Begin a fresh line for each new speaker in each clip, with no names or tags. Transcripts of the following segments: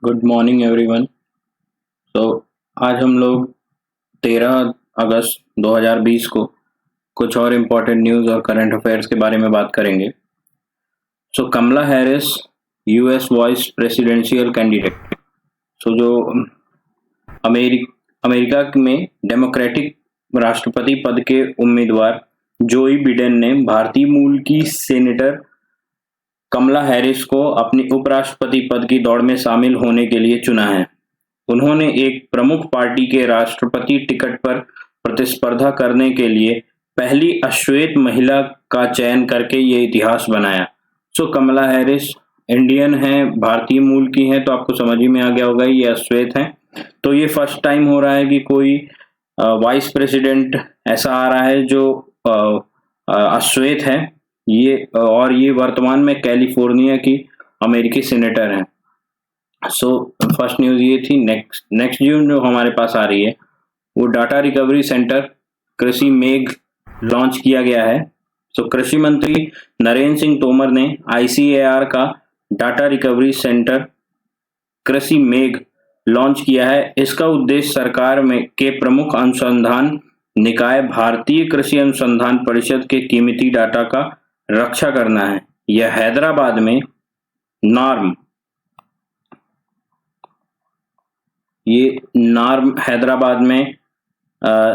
Good morning everyone. तो आज हम लोग 13 अगस्त 2020 को कुछ और इम्पोर्टेंट न्यूज़ और करंट अफेयर्स के बारे में बात करेंगे। Kamala Harris US vice presidential candidate. जो अमेरिका में डेमोक्रेटिक राष्ट्रपति पद के उम्मीदवार जोई बिडेन ने भारतीय मूल की सेनेटर कमला हैरिस को अपनी उपराष्ट्रपति पद की दौड़ में शामिल होने के लिए चुना है। उन्होंने एक प्रमुख पार्टी के राष्ट्रपति टिकट पर प्रतिस्पर्धा करने के लिए पहली अश्वेत महिला का चयन करके ये इतिहास बनाया। कमला हैरिस इंडियन है, भारतीय मूल की है, तो आपको समझ ही में आ गया होगा ये अश्वेत हैं। तो ये फर्स्ट टाइम हो रहा है कि कोई वाइस प्रेसिडेंट ऐसा आ रहा है जो अश्वेत है। ये वर्तमान में कैलिफोर्निया की अमेरिकी सीनेटर हैं। फर्स्ट न्यूज ये थी। नेक्स्ट न्यूज जो हमारे पास आ रही है वो डाटा रिकवरी सेंटर कृषि मेघ लॉन्च किया गया है। कृषि मंत्री नरेंद्र सिंह तोमर ने आईसीएआर का डाटा रिकवरी सेंटर कृषि मेघ लॉन्च किया है। इसका उद्देश्य सरकार में के प्रमुख अनुसंधान निकाय भारतीय कृषि अनुसंधान परिषद के कीमती डाटा का रक्षा करना है। यह हैदराबाद में नार्म हैदराबाद में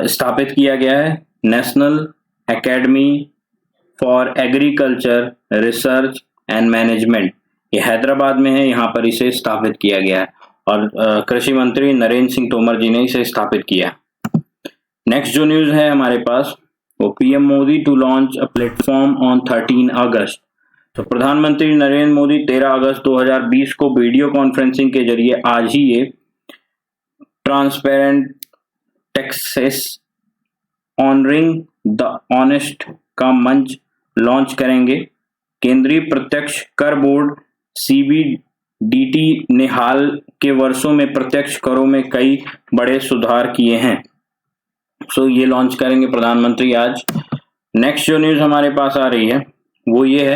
स्थापित किया गया है। National academy for agriculture research and management, ये हैदराबाद में है, यहाँ पर इसे स्थापित किया गया है और कृषि मंत्री नरेंद्र सिंह तोमर जी ने इसे स्थापित किया। नेक्स्ट जो न्यूज है हमारे पास वो PM Modi to launch a platform on 13 August. प्रधानमंत्री नरेंद्र मोदी 13 अगस्त 2020 को वीडियो कॉन्फ्रेंसिंग के जरिए आज ही ये transparent taxes honouring the honest का मंच लॉन्च करेंगे। केंद्रीय प्रत्यक्ष कर बोर्ड सीबीडीटी ने हाल के वर्षों में प्रत्यक्ष करों में कई बड़े सुधार किए हैं। ये लॉन्च करेंगे प्रधानमंत्री आज। नेक्स्ट जो न्यूज हमारे पास आ रही है वो ये है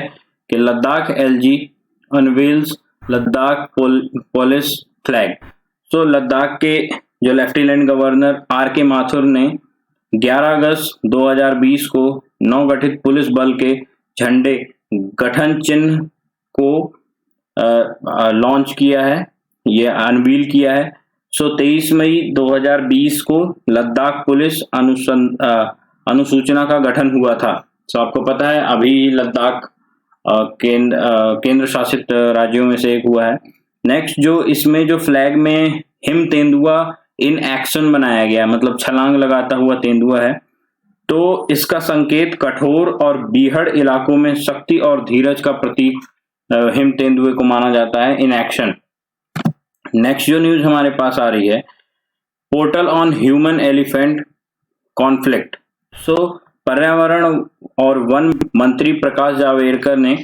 कि Ladakh LG unveils Ladakh police flag. Ladakh के जो लेफ्टिनेंट गवर्नर आर के माथुर ने 11 अगस्त 2020 को नवगठित पुलिस बल के झंडे गठन चिन्ह को लॉन्च किया है, ये अनवील किया है। 23 मई 2020 को लद्दाख पुलिस अनुसूचना का गठन हुआ था। आपको पता है अभी लद्दाख केंद्र शासित राज्यों में से एक हुआ है। नेक्स्ट जो इसमें जो फ्लैग में हिम तेंदुआ इन एक्शन बनाया गया, मतलब छलांग लगाता हुआ तेंदुआ है, तो इसका संकेत कठोर और बीहड़ इलाकों में शक्ति और धीरज का प्रतीक हिम तेंदुए को माना जाता है इन एक्शन। नेक्स्ट जो न्यूज हमारे पास आ रही है portal on human elephant conflict. पर्यावरण और वन मंत्री प्रकाश जावड़ेकर ने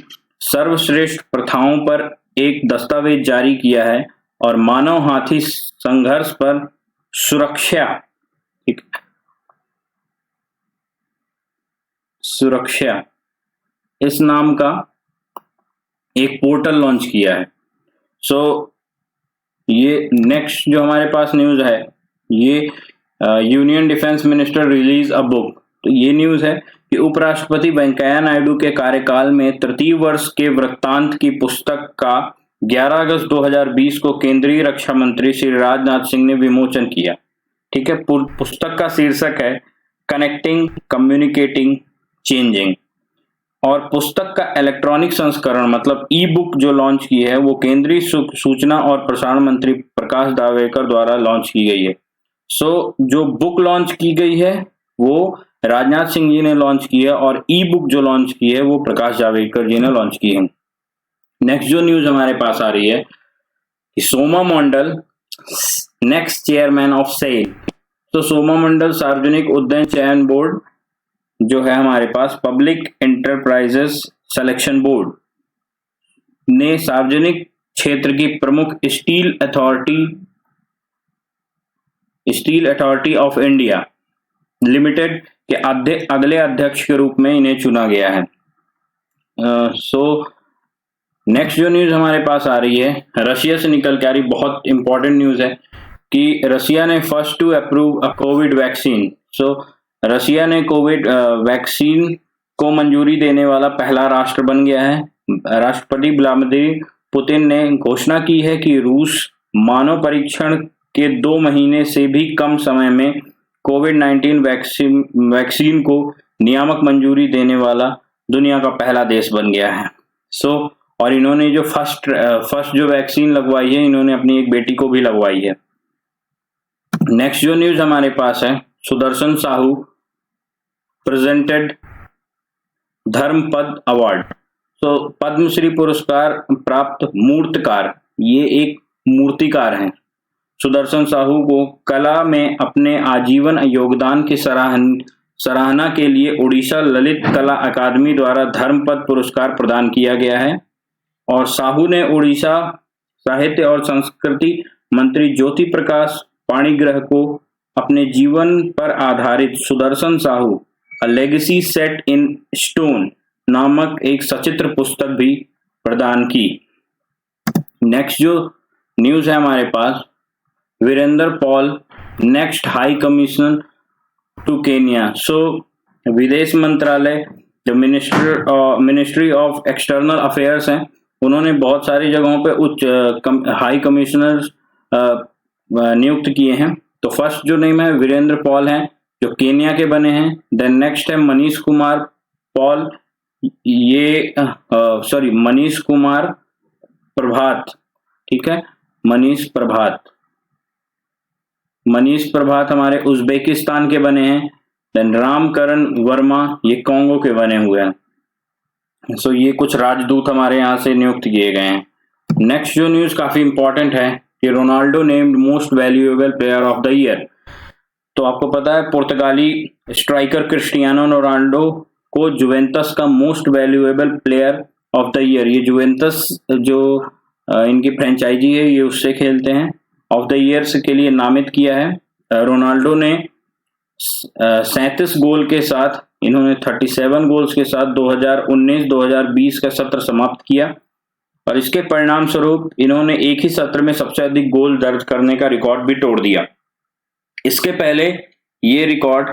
सर्वश्रेष्ठ प्रथाओं पर एक दस्तावेज जारी किया है और मानव हाथी संघर्ष पर सुरक्षा इस नाम का एक पोर्टल लॉन्च किया है। ये नेक्स्ट जो हमारे पास न्यूज है ये union defence minister release a book. तो ये न्यूज है कि उपराष्ट्रपति वेंकैया नायडू के कार्यकाल में तृतीय वर्ष के वृत्तांत की पुस्तक का 11 अगस्त 2020 को केंद्रीय रक्षा मंत्री श्री राजनाथ सिंह ने विमोचन किया। ठीक है, पुस्तक का शीर्षक है कनेक्टिंग कम्युनिकेटिंग चेंजिंग और पुस्तक का इलेक्ट्रॉनिक संस्करण मतलब ई बुक जो लॉन्च की है वो केंद्रीय सूचना और प्रसारण मंत्री प्रकाश जावड़ेकर द्वारा लॉन्च की गई है। जो बुक लॉन्च की गई है वो राजनाथ सिंह जी ने लॉन्च की है और ई बुक जो लॉन्च की है वो प्रकाश जावड़ेकर जी ने लॉन्च की है। नेक्स्ट जो न्यूज हमारे पास आ रही है Soma Mandal next chairman of SAIL. Soma Mandal सार्वजनिक उद्यम चयन बोर्ड जो है हमारे पास पब्लिक एंटरप्राइजेस सिलेक्शन बोर्ड ने सार्वजनिक क्षेत्र की प्रमुख steel authority of India limited के अगले अध्यक्ष के रूप में इन्हें चुना गया है। नेक्स्ट जो न्यूज हमारे पास आ रही है रशिया से निकल के आ रही, बहुत इंपॉर्टेंट न्यूज है कि रशिया ने first to approve a COVID vaccine. So Russia ने कोविड वैक्सीन को मंजूरी देने वाला पहला राष्ट्र बन गया है। राष्ट्रपति व्लादिमीर पुतिन ने घोषणा की है कि रूस मानव परीक्षण के 2 महीने से भी कम समय में कोविड-19 वैक्सीन को नियामक मंजूरी देने वाला दुनिया का पहला देश बन गया है। और इन्होंने जो फर्स्ट जो वैक्सीन लगवाई है, इन्होंने अपनी एक बेटी को भी लगवाई है। नेक्स्ट जो न्यूज हमारे पास है, सुदर्शन साहू प्रेजेंटेड धर्मपद अवार्ड। तो पद्मश्री पुरस्कार प्राप्त मूर्तिकार, ये एक मूर्तिकार हैं। सुदर्शन साहू को कला में अपने आजीवन योगदान की सराहना के लिए उड़ीसा ललित कला अकादमी द्वारा धर्मपद पुरस्कार प्रदान किया गया है। और साहू ने उड़ीसा साहित्य और संस्कृति मंत्री ज्योति प्रकाश पाणिग्रह को अपने जीवन पर आधारित Sudarshan Sahu a legacy set in stone नामक एक सचित्र पुस्तक भी प्रदान की। नेक्स्ट जो न्यूज है हमारे पास, Virendra Paul next high commissioner to Kenya. So विदेश मंत्रालय जो मिनिस्ट्री ऑफ एक्सटर्नल अफेयर्स हैं, उन्होंने बहुत सारी जगहों पे उच्च हाई कमिश्नर नियुक्त किए हैं। तो फर्स्ट जो नेम है वीरेंद्र पॉल हैं, जो केन्या के बने हैं। देन नेक्स्ट है मनीष कुमार पॉल, ये मनीष कुमार प्रभात, ठीक है, मनीष प्रभात हमारे उज्बेकिस्तान के बने हैं। देन रामकरण वर्मा, ये कॉन्गो के बने हुए हैं। सो ये कुछ राजदूत हमारे यहाँ से नियुक्त किए गए हैं। नेक्स्ट जो न्यूज काफी इंपॉर्टेंट है कि Ronaldo named most valuable player of the year. तो आपको पता है पुर्तगाली स्ट्राइकर क्रिस्टियानो रोनाल्डो को जुवेंटस का most valuable player of the year, ये जुवेंटस जो इनकी फ्रेंचाइजी है, ये उससे खेलते हैं, ऑफ द ईयर के लिए नामित किया है। रोनाल्डो ने 37 गोल के साथ, इन्होंने 37 गोल्स के साथ 2019-2020 का सत्र समाप्त किया और इसके परिणाम स्वरूप इन्होंने एक ही सत्र में सबसे अधिक गोल दर्ज करने का रिकॉर्ड भी तोड़ दिया। इसके पहले ये रिकॉर्ड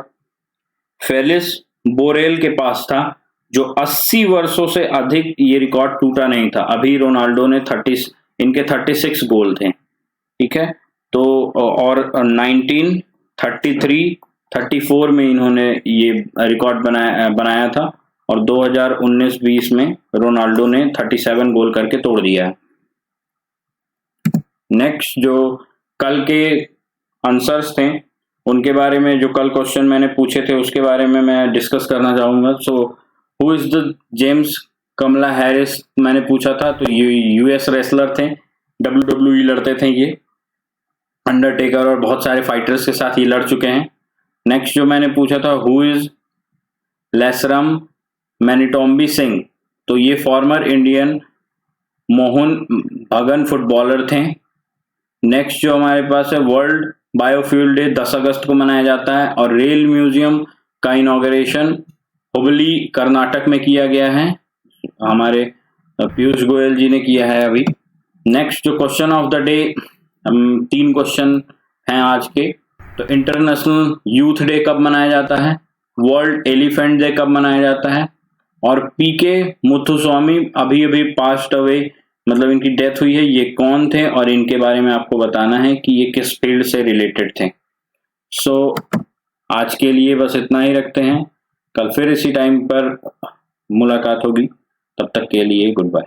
फेलिस बोरेल के पास था, जो 80 वर्षों से अधिक ये रिकॉर्ड टूटा नहीं था। अभी रोनाल्डो ने इनके 36 गोल थे, ठीक है। तो और 1933-34 में इन्होंने ये रिकॉर्ड बनाया था और 2019-20 में रोनाल्डो ने 37 गोल करके तोड़ दिया है। नेक्स्ट जो कल के आंसर्स थे उनके बारे में, जो कल क्वेश्चन मैंने पूछे थे उसके बारे में मैं डिस्कस करना चाहूंगा। So who is the James Kamala Harris मैंने पूछा था, तो ये यूएस रेसलर थे, WWE लड़ते थे ये, अंडरटेकर और बहुत सारे फाइटर्स के साथ ये लड़ चुके हैं। नेक्स्ट जो मैंने पूछा था हु इज लेसरम मैनिटोम्बी सिंह, तो ये former Indian Mohan Bhagan footballer थे। नेक्स्ट जो हमारे पास है वर्ल्ड बायोफ्यूल डे 10 अगस्त को मनाया जाता है और रेल म्यूजियम का इनॉग्रेशन हुबली कर्नाटक में किया गया है, हमारे पीयूष गोयल जी ने किया है अभी। नेक्स्ट जो question of the day, 3 question हैं आज के। तो इंटरनेशनल यूथ डे कब मनाया जाता है, वर्ल्ड एलिफेंट डे कब मनाया जाता है, और पीके मुथुस्वामी अभी पास्ट अवे, मतलब इनकी डेथ हुई है, ये कौन थे और इनके बारे में आपको बताना है कि ये किस फील्ड से रिलेटेड थे। सो आज के लिए बस इतना ही रखते हैं, कल फिर इसी टाइम पर मुलाकात होगी, तब तक के लिए गुड बाय।